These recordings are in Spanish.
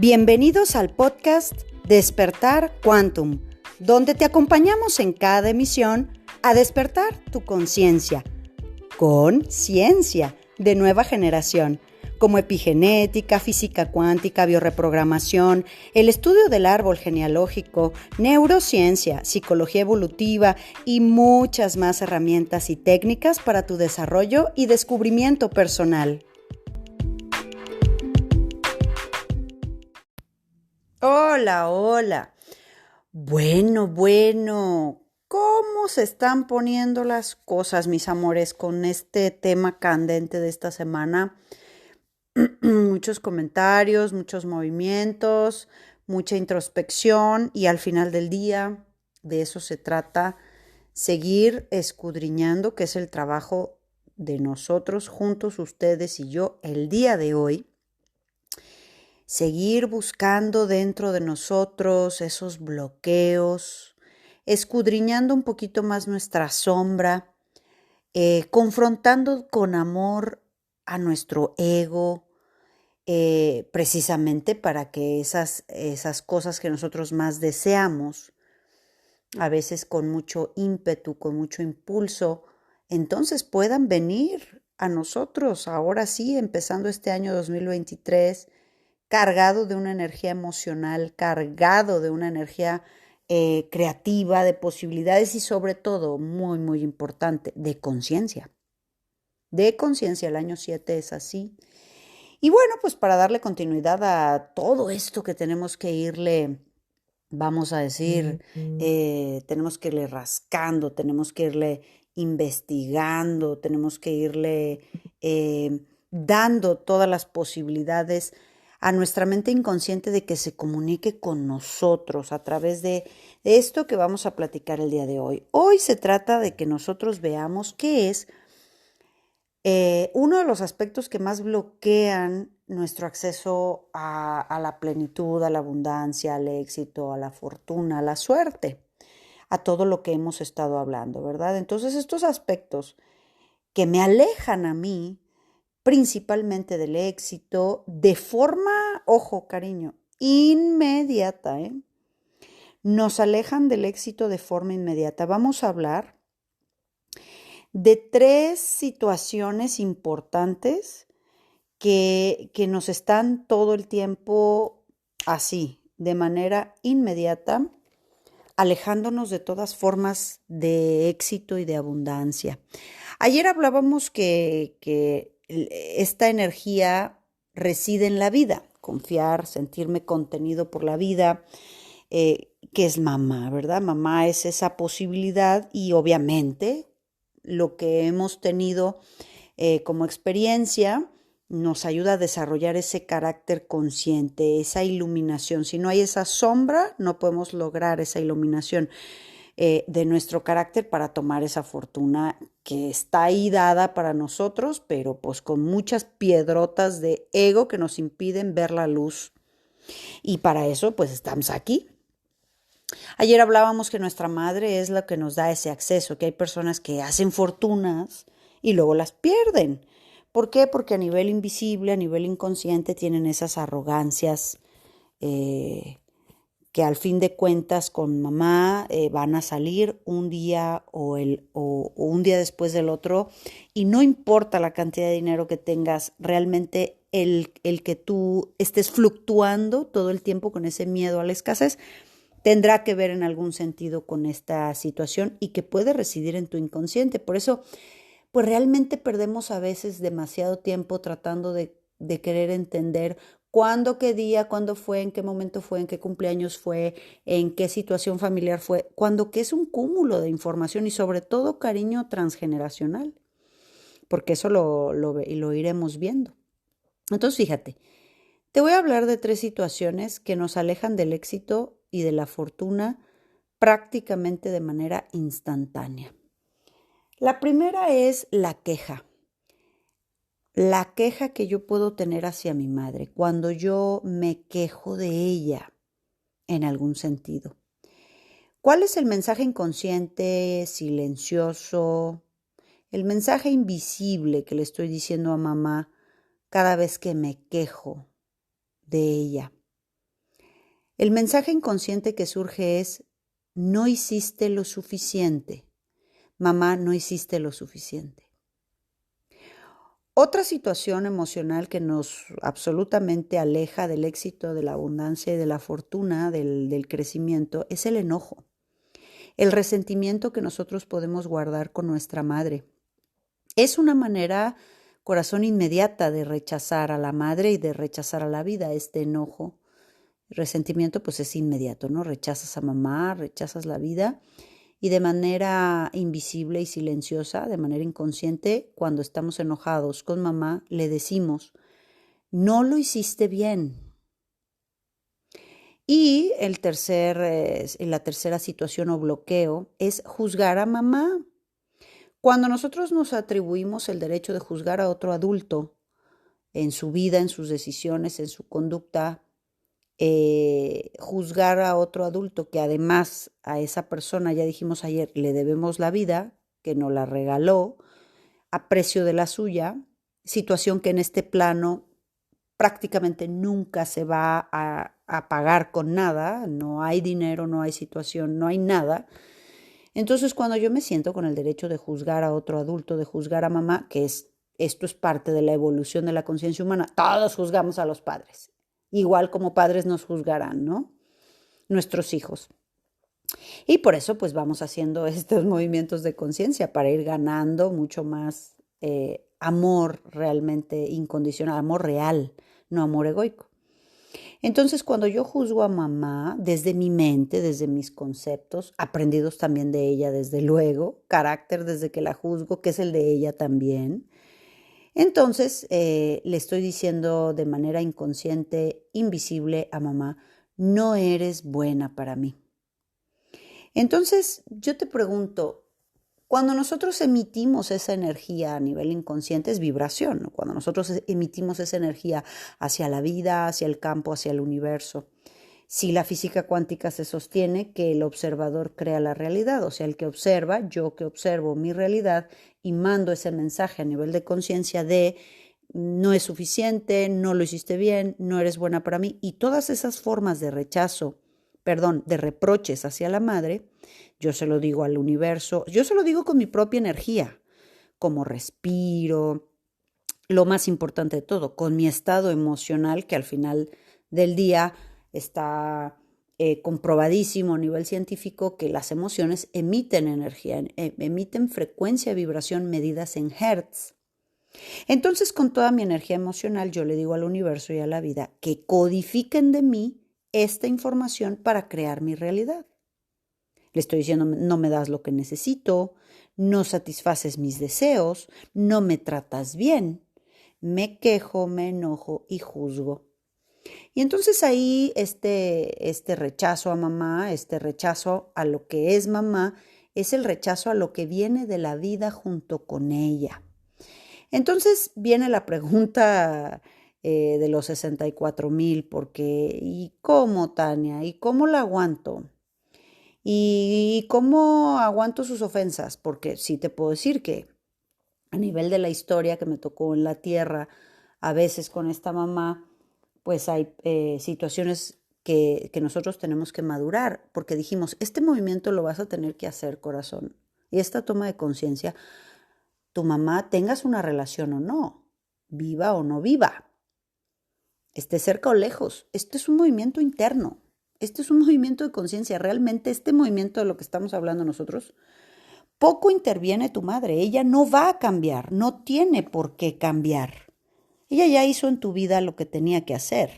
Bienvenidos al podcast Despertar Quantum, donde te acompañamos en cada emisión a despertar tu conciencia con ciencia de nueva generación, como epigenética, física cuántica, biorreprogramación, el estudio del árbol genealógico, neurociencia, psicología evolutiva y muchas más herramientas y técnicas para tu desarrollo y descubrimiento personal. Hola. Bueno, ¿cómo se están poniendo las cosas, mis amores, con este tema candente de esta semana? Muchos comentarios, muchos movimientos, mucha introspección y al final del día de eso se trata, seguir escudriñando, que es el trabajo de nosotros juntos, ustedes y yo, el día de hoy. Seguir buscando dentro de nosotros esos bloqueos, escudriñando un poquito más nuestra sombra, confrontando con amor a nuestro ego, precisamente para que esas cosas que nosotros más deseamos, a veces con mucho ímpetu, con mucho impulso, entonces puedan venir a nosotros, ahora sí, empezando este año 2023, cargado de una energía emocional, cargado de una energía creativa, de posibilidades y sobre todo, muy importante, de conciencia. De conciencia, el año 7 es así. Y bueno, pues para darle continuidad a todo esto que tenemos que irle, vamos a decir, tenemos que irle rascando, tenemos que irle investigando, tenemos que irle dando todas las posibilidades a nuestra mente inconsciente de que se comunique con nosotros a través de esto que vamos a platicar el día de hoy. Hoy se trata de que nosotros veamos qué es uno de los aspectos que más bloquean nuestro acceso a la plenitud, a la abundancia, al éxito, a la fortuna, a la suerte, a todo lo que hemos estado hablando, ¿verdad? Entonces estos aspectos que me alejan a mí principalmente del éxito, de forma, ojo cariño, inmediata, nos alejan del éxito de forma inmediata. Vamos a hablar de 3 situaciones importantes que nos están todo el tiempo así, de manera inmediata, alejándonos de todas formas de éxito y de abundancia. Ayer hablábamos que esta energía reside en la vida, confiar, sentirme contenido por la vida, que es mamá, ¿verdad? Mamá es esa posibilidad y obviamente lo que hemos tenido como experiencia nos ayuda a desarrollar ese carácter consciente, esa iluminación. Si no hay esa sombra, no podemos lograr esa iluminación de nuestro carácter para tomar esa fortuna que está ahí dada para nosotros, pero pues con muchas piedrotas de ego que nos impiden ver la luz. Y para eso pues estamos aquí. Ayer hablábamos que nuestra madre es la que nos da ese acceso, que hay personas que hacen fortunas y luego las pierden. ¿Por qué? Porque a nivel invisible, a nivel inconsciente tienen esas arrogancias que al fin de cuentas con mamá van a salir un día o un día después del otro y no importa la cantidad de dinero que tengas, realmente el que tú estés fluctuando todo el tiempo con ese miedo a la escasez tendrá que ver en algún sentido con esta situación y que puede residir en tu inconsciente. Por eso, pues realmente perdemos a veces demasiado tiempo tratando de querer entender cuándo, qué día, cuándo fue, en qué momento fue, en qué cumpleaños fue, en qué situación familiar fue, cuando que es un cúmulo de información y sobre todo cariño transgeneracional, porque eso lo iremos viendo. Entonces, fíjate, te voy a hablar de 3 situaciones que nos alejan del éxito y de la fortuna prácticamente de manera instantánea. La primera es la queja. La queja que yo puedo tener hacia mi madre cuando yo me quejo de ella en algún sentido. ¿Cuál es el mensaje inconsciente, silencioso, el mensaje invisible que le estoy diciendo a mamá cada vez que me quejo de ella? El mensaje inconsciente que surge es, no hiciste lo suficiente. Mamá, no hiciste lo suficiente. Otra situación emocional que nos absolutamente aleja del éxito, de la abundancia y de la fortuna, del crecimiento, es el enojo. El resentimiento que nosotros podemos guardar con nuestra madre. Es una manera, corazón, inmediata de rechazar a la madre y de rechazar a la vida. Este enojo, resentimiento, pues es inmediato, ¿no? Rechazas a mamá, rechazas la vida. Y de manera invisible y silenciosa, de manera inconsciente, cuando estamos enojados con mamá, le decimos, no lo hiciste bien. Y la tercera situación o bloqueo es juzgar a mamá. Cuando nosotros nos atribuimos el derecho de juzgar a otro adulto en su vida, en sus decisiones, en su conducta, juzgar a otro adulto que además a esa persona, ya dijimos ayer, le debemos la vida, que nos la regaló a precio de la suya, situación que en este plano prácticamente nunca se va a pagar con nada, no hay dinero, no hay situación, no hay nada. Entonces cuando yo me siento con el derecho de juzgar a otro adulto, de juzgar a mamá, esto es parte de la evolución de la conciencia humana, todos juzgamos a los padres, igual como padres nos juzgarán, ¿no? Nuestros hijos. Y por eso pues vamos haciendo estos movimientos de conciencia para ir ganando mucho más amor realmente incondicional, amor real, no amor egoico. Entonces cuando yo juzgo a mamá desde mi mente, desde mis conceptos, aprendidos también de ella desde luego, carácter desde que la juzgo, que es el de ella también, entonces le estoy diciendo de manera inconsciente, invisible a mamá, no eres buena para mí. Entonces yo te pregunto, cuando nosotros emitimos esa energía a nivel inconsciente es vibración, ¿no? Cuando nosotros emitimos esa energía hacia la vida, hacia el campo, hacia el universo. Si la física cuántica se sostiene que el observador crea la realidad, o sea, el que observa, yo que observo mi realidad y mando ese mensaje a nivel de conciencia de no es suficiente, no lo hiciste bien, no eres buena para mí, y todas esas formas de rechazo, de reproches hacia la madre, yo se lo digo al universo, yo se lo digo con mi propia energía, como respiro, lo más importante de todo, con mi estado emocional que al final del día está comprobadísimo a nivel científico que las emociones emiten energía, emiten frecuencia y vibración medidas en hertz. Entonces, con toda mi energía emocional, yo le digo al universo y a la vida que codifiquen de mí esta información para crear mi realidad. Le estoy diciendo, no me das lo que necesito, no satisfaces mis deseos, no me tratas bien. Me quejo, me enojo y juzgo. Y entonces ahí este rechazo a mamá, este rechazo a lo que es mamá, es el rechazo a lo que viene de la vida junto con ella. Entonces viene la pregunta de los 64,000, porque ¿y cómo, Tania? ¿Y cómo la aguanto? ¿Y cómo aguanto sus ofensas? Porque sí te puedo decir que a nivel de la historia que me tocó en la tierra, a veces con esta mamá, pues hay situaciones que nosotros tenemos que madurar, porque dijimos, este movimiento lo vas a tener que hacer, corazón. Y esta toma de conciencia, tu mamá, tengas una relación o no, viva o no viva, esté cerca o lejos, este es un movimiento interno, este es un movimiento de conciencia. Realmente este movimiento de lo que estamos hablando nosotros, poco interviene tu madre, ella no va a cambiar, no tiene por qué cambiar. Ella ya hizo en tu vida lo que tenía que hacer,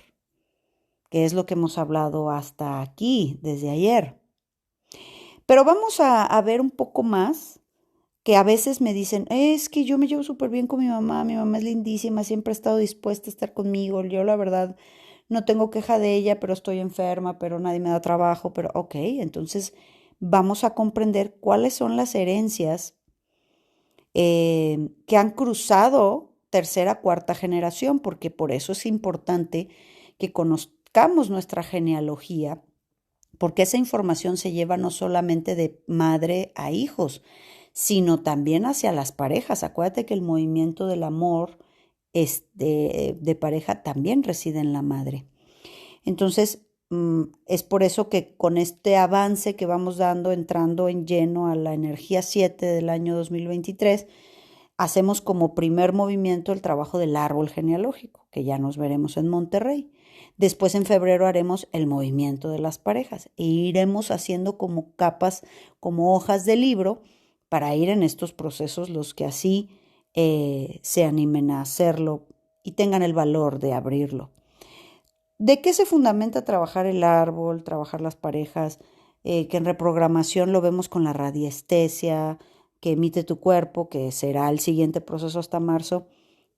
que es lo que hemos hablado hasta aquí, desde ayer. Pero vamos a ver un poco más, que a veces me dicen, es que yo me llevo súper bien con mi mamá es lindísima, siempre ha estado dispuesta a estar conmigo, yo la verdad no tengo queja de ella, pero estoy enferma, pero nadie me da trabajo, pero ok, entonces vamos a comprender cuáles son las herencias que han cruzado tercera, cuarta generación, porque por eso es importante que conozcamos nuestra genealogía, porque esa información se lleva no solamente de madre a hijos, sino también hacia las parejas. Acuérdate que el movimiento del amor de pareja también reside en la madre. Entonces, Es por eso que con este avance que vamos dando, entrando en lleno a la energía 7 del año 2023, hacemos como primer movimiento el trabajo del árbol genealógico, que ya nos veremos en Monterrey. Después en febrero haremos el movimiento de las parejas e iremos haciendo como capas, como hojas de libro para ir en estos procesos los que así se animen a hacerlo y tengan el valor de abrirlo. ¿De qué se fundamenta trabajar el árbol, trabajar las parejas? Que en reprogramación lo vemos con la radiestesia que emite tu cuerpo, que será el siguiente proceso hasta marzo.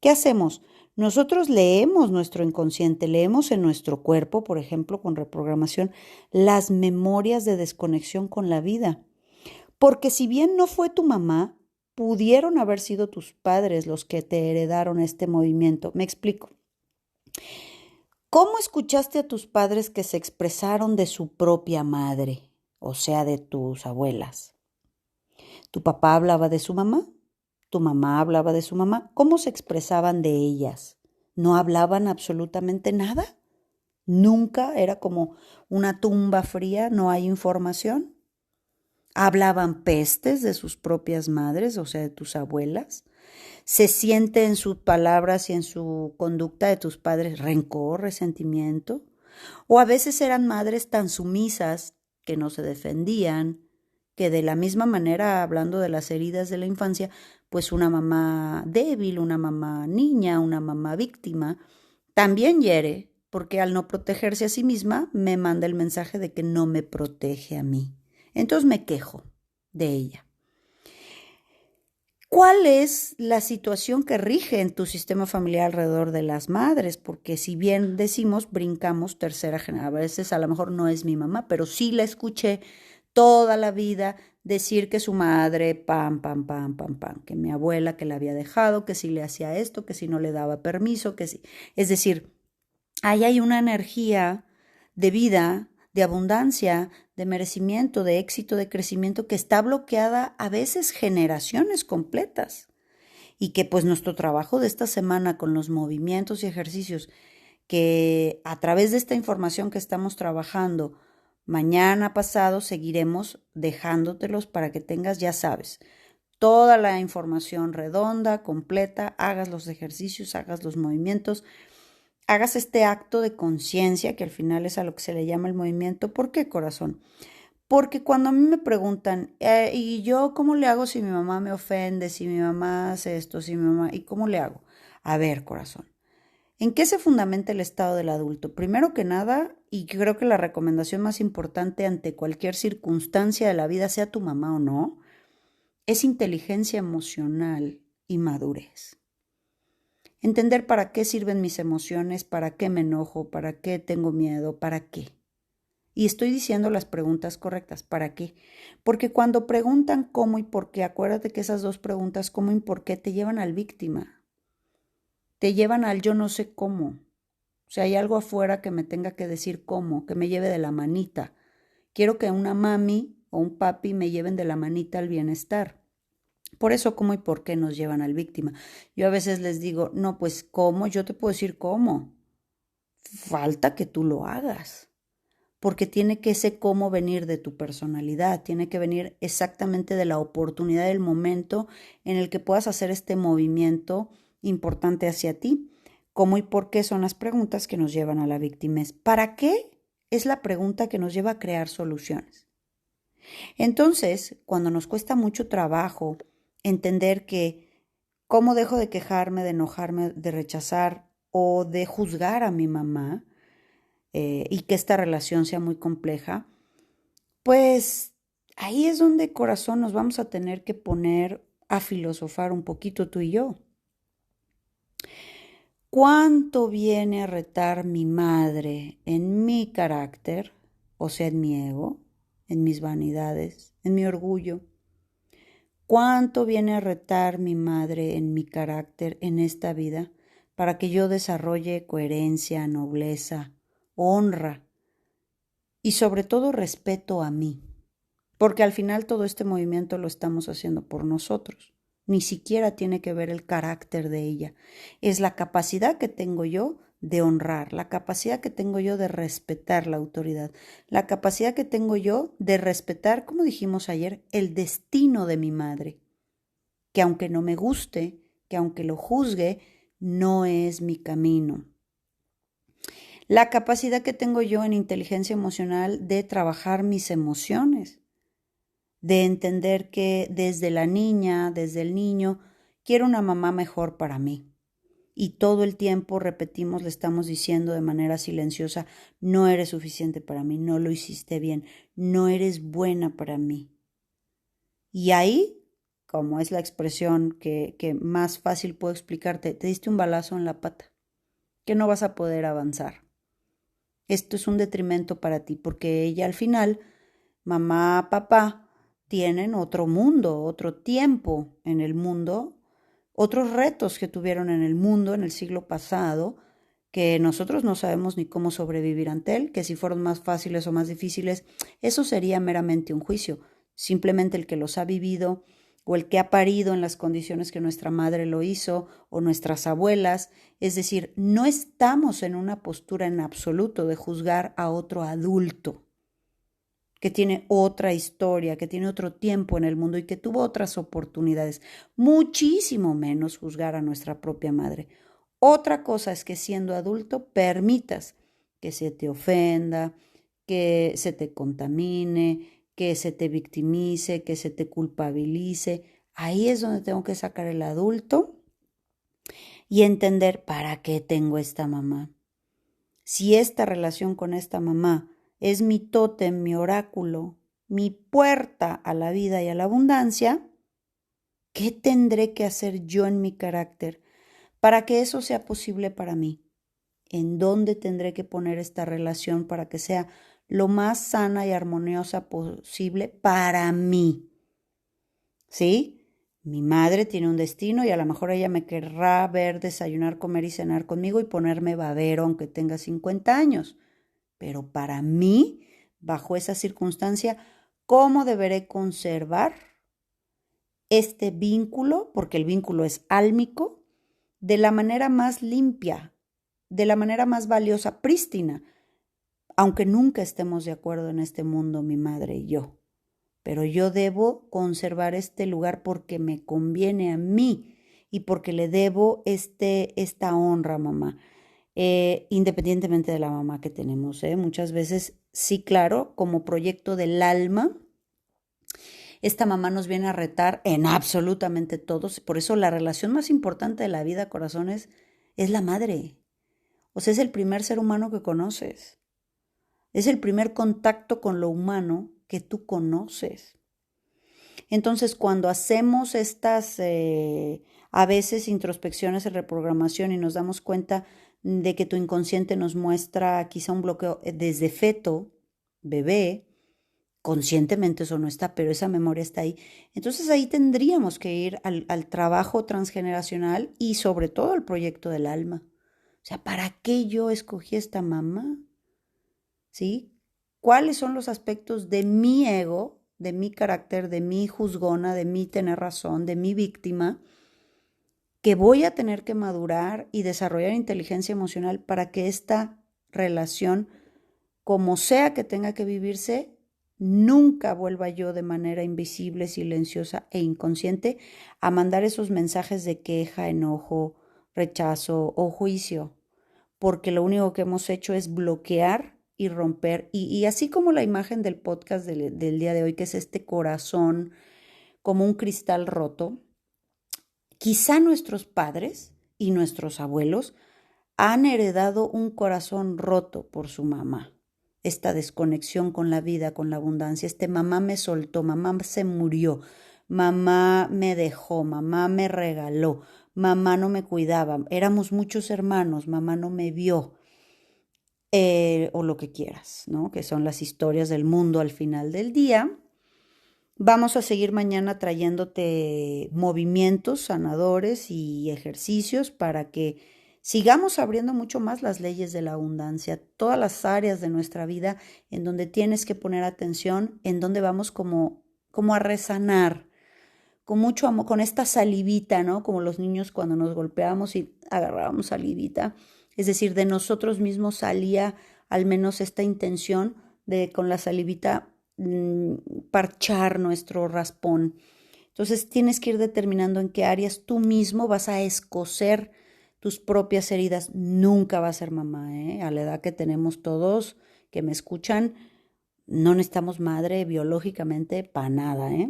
¿Qué hacemos? Nosotros leemos nuestro inconsciente, leemos en nuestro cuerpo, por ejemplo, con reprogramación, las memorias de desconexión con la vida. Porque si bien no fue tu mamá, pudieron haber sido tus padres los que te heredaron este movimiento. Me explico. ¿Cómo escuchaste a tus padres que se expresaron de su propia madre, o sea, de tus abuelas? ¿Tu papá hablaba de su mamá? ¿Tu mamá hablaba de su mamá? ¿Cómo se expresaban de ellas? ¿No hablaban absolutamente nada? ¿Nunca era como una tumba fría, no hay información? ¿Hablaban pestes de sus propias madres, o sea, de tus abuelas? ¿Se siente en sus palabras y en su conducta de tus padres rencor, resentimiento? ¿O a veces eran madres tan sumisas que no se defendían, que de la misma manera, hablando de las heridas de la infancia, pues una mamá débil, una mamá niña, una mamá víctima, también hiere, porque al no protegerse a sí misma, me manda el mensaje de que no me protege a mí. Entonces me quejo de ella. ¿Cuál es la situación que rige en tu sistema familiar alrededor de las madres? Porque si bien decimos, brincamos tercera generación, a veces a lo mejor no es mi mamá, pero sí la escuché toda la vida decir que su madre, que mi abuela que la había dejado, que si le hacía esto, que si no le daba permiso, que si. Es decir, ahí hay una energía de vida, de abundancia, de merecimiento, de éxito, de crecimiento que está bloqueada a veces generaciones completas y que pues nuestro trabajo de esta semana con los movimientos y ejercicios que a través de esta información que estamos trabajando mañana pasado seguiremos dejándotelos para que tengas, ya sabes, toda la información redonda, completa, hagas los ejercicios, hagas los movimientos, hagas este acto de conciencia, que al final es a lo que se le llama el movimiento. ¿Por qué, corazón? Porque cuando a mí me preguntan, ¿y yo cómo le hago si mi mamá me ofende, si mi mamá hace esto, si mi mamá, ¿y cómo le hago? A ver, corazón, ¿en qué se fundamenta el estado del adulto? Primero que nada, y creo que la recomendación más importante ante cualquier circunstancia de la vida, sea tu mamá o no, es inteligencia emocional y madurez. Entender para qué sirven mis emociones, para qué me enojo, para qué tengo miedo, para qué. Y estoy diciendo las preguntas correctas, ¿para qué? Porque cuando preguntan cómo y por qué, acuérdate que esas dos preguntas, cómo y por qué, te llevan al víctima, te llevan al yo no sé cómo. O sea, hay algo afuera que me tenga que decir cómo, que me lleve de la manita. Quiero que una mami o un papi me lleven de la manita al bienestar. Por eso, ¿cómo y por qué nos llevan al víctima? Yo a veces les digo, no, pues ¿cómo? Yo te puedo decir cómo. Falta que tú lo hagas. Porque tiene que ese cómo venir de tu personalidad, tiene que venir exactamente de la oportunidad del momento en el que puedas hacer este movimiento importante hacia ti. ¿Cómo y por qué son las preguntas que nos llevan a la victimez? ¿Para qué? Es la pregunta que nos lleva a crear soluciones. Entonces, cuando nos cuesta mucho trabajo entender que cómo dejo de quejarme, de enojarme, de rechazar o de juzgar a mi mamá, y que esta relación sea muy compleja, pues ahí es donde, corazón, nos vamos a tener que poner a filosofar un poquito tú y yo. ¿Cuánto viene a retar mi madre en mi carácter, o sea, en mi ego, en mis vanidades, en mi orgullo? ¿Cuánto viene a retar mi madre en mi carácter en esta vida para que yo desarrolle coherencia, nobleza, honra y sobre todo respeto a mí? Porque al final todo este movimiento lo estamos haciendo por nosotros. Ni siquiera tiene que ver el carácter de ella. Es la capacidad que tengo yo de honrar, la capacidad que tengo yo de respetar la autoridad, la capacidad que tengo yo de respetar, como dijimos ayer, el destino de mi madre, que aunque no me guste, que aunque lo juzgue, no es mi camino. La capacidad que tengo yo en inteligencia emocional de trabajar mis emociones, de entender que desde la niña, desde el niño, quiero una mamá mejor para mí. Y todo el tiempo repetimos, le estamos diciendo de manera silenciosa, no eres suficiente para mí, no lo hiciste bien, no eres buena para mí. Y ahí, como es la expresión que más fácil puedo explicarte, te diste un balazo en la pata, que no vas a poder avanzar. Esto es un detrimento para ti, porque ella al final, mamá, papá, tienen otro mundo, otro tiempo en el mundo, otros retos que tuvieron en el mundo en el siglo pasado, que nosotros no sabemos ni cómo sobrevivir ante él, que si fueron más fáciles o más difíciles, eso sería meramente un juicio. Simplemente el que los ha vivido o el que ha parido en las condiciones que nuestra madre lo hizo o nuestras abuelas. Es decir, no estamos en una postura en absoluto de juzgar a otro adulto que tiene otra historia, que tiene otro tiempo en el mundo y que tuvo otras oportunidades. Muchísimo menos juzgar a nuestra propia madre. Otra cosa es que siendo adulto permitas que se te ofenda, que se te contamine, que se te victimice, que se te culpabilice. Ahí es donde tengo que sacar el adulto y entender para qué tengo esta mamá. Si esta relación con esta mamá es mi tótem, mi oráculo, mi puerta a la vida y a la abundancia, ¿qué tendré que hacer yo en mi carácter para que eso sea posible para mí? ¿En dónde tendré que poner esta relación para que sea lo más sana y armoniosa posible para mí? ¿Sí? Mi madre tiene un destino y a lo mejor ella me querrá ver desayunar, comer y cenar conmigo y ponerme babero aunque tenga 50 años. Pero para mí, bajo esa circunstancia, ¿cómo deberé conservar este vínculo? Porque el vínculo es álmico, de la manera más limpia, de la manera más valiosa, prístina, aunque nunca estemos de acuerdo en este mundo, mi madre y yo. Pero yo debo conservar este lugar porque me conviene a mí y porque le debo esta honra, mamá. Independientemente de la mamá que tenemos, muchas veces, sí, claro, como proyecto del alma, esta mamá nos viene a retar en absolutamente todos. Por eso la relación más importante de la vida, corazones, es la madre. O sea, es el primer ser humano que conoces. Es el primer contacto con lo humano que tú conoces. Entonces, cuando hacemos estas, a veces, introspecciones de reprogramación y nos damos cuenta de que tu inconsciente nos muestra quizá un bloqueo desde feto, bebé, conscientemente eso no está, pero esa memoria está ahí. Entonces ahí tendríamos que ir al trabajo transgeneracional y sobre todo al proyecto del alma. O sea, ¿para qué yo escogí esta mamá? ¿Sí? ¿Cuáles son los aspectos de mi ego, de mi carácter, de mi juzgona, de mi tener razón, de mi víctima, que voy a tener que madurar y desarrollar inteligencia emocional para que esta relación, como sea que tenga que vivirse, nunca vuelva yo de manera invisible, silenciosa e inconsciente a mandar esos mensajes de queja, enojo, rechazo o juicio? Porque lo único que hemos hecho es bloquear y romper. Y así como la imagen del podcast del día de hoy, que es este corazón como un cristal roto, quizá nuestros padres y nuestros abuelos han heredado un corazón roto por su mamá. Esta desconexión con la vida, con la abundancia, mamá me soltó, mamá se murió, mamá me dejó, mamá me regaló, mamá no me cuidaba, éramos muchos hermanos, mamá no me vio, o lo que quieras, ¿no? Que son las historias del mundo al final del día. Vamos a seguir mañana trayéndote movimientos sanadores y ejercicios para que sigamos abriendo mucho más las leyes de la abundancia, todas las áreas de nuestra vida en donde tienes que poner atención, en donde vamos como a resanar, con mucho amor, con esta salivita, ¿no? Como los niños cuando nos golpeamos y agarrábamos salivita, Es decir, de nosotros mismos salía al menos esta intención de con la salivita parchar nuestro raspón. Entonces tienes que ir determinando en qué áreas tú mismo vas a escocer tus propias heridas. Nunca va a ser mamá, ¿eh? A la edad que tenemos todos que me escuchan, no necesitamos madre biológicamente para nada, ¿eh?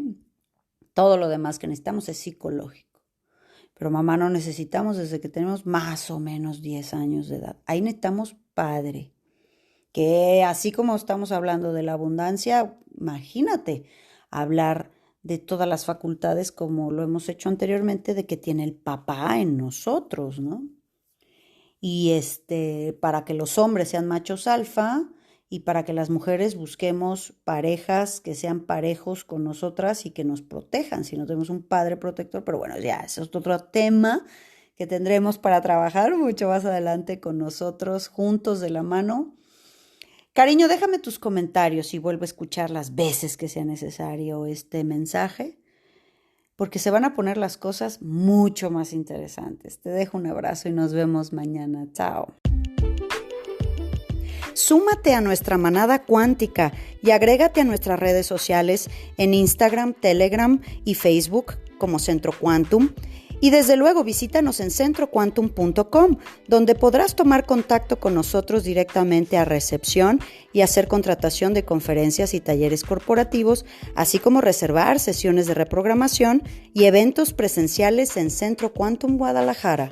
Todo lo demás que necesitamos es psicológico. Pero mamá no necesitamos desde que tenemos más o menos 10 años de edad. Ahí necesitamos padre. Que así como estamos hablando de la abundancia, imagínate hablar de todas las facultades como lo hemos hecho anteriormente de que tiene el papá en nosotros, ¿no? Y para que los hombres sean machos alfa y para que las mujeres busquemos parejas que sean parejos con nosotras y que nos protejan, si no tenemos un padre protector, pero bueno, ya, eso es otro tema que tendremos para trabajar mucho más adelante con nosotros, juntos de la mano. Cariño, déjame tus comentarios y vuelvo a escuchar las veces que sea necesario este mensaje, porque se van a poner las cosas mucho más interesantes. Te dejo un abrazo y nos vemos mañana. Chao. Súmate a nuestra manada cuántica y agrégate a nuestras redes sociales en Instagram, Telegram y Facebook como Centro Quantum. Y desde luego visítanos en centroquantum.com, donde podrás tomar contacto con nosotros directamente a recepción y hacer contratación de conferencias y talleres corporativos, así como reservar sesiones de reprogramación y eventos presenciales en Centro Quantum Guadalajara.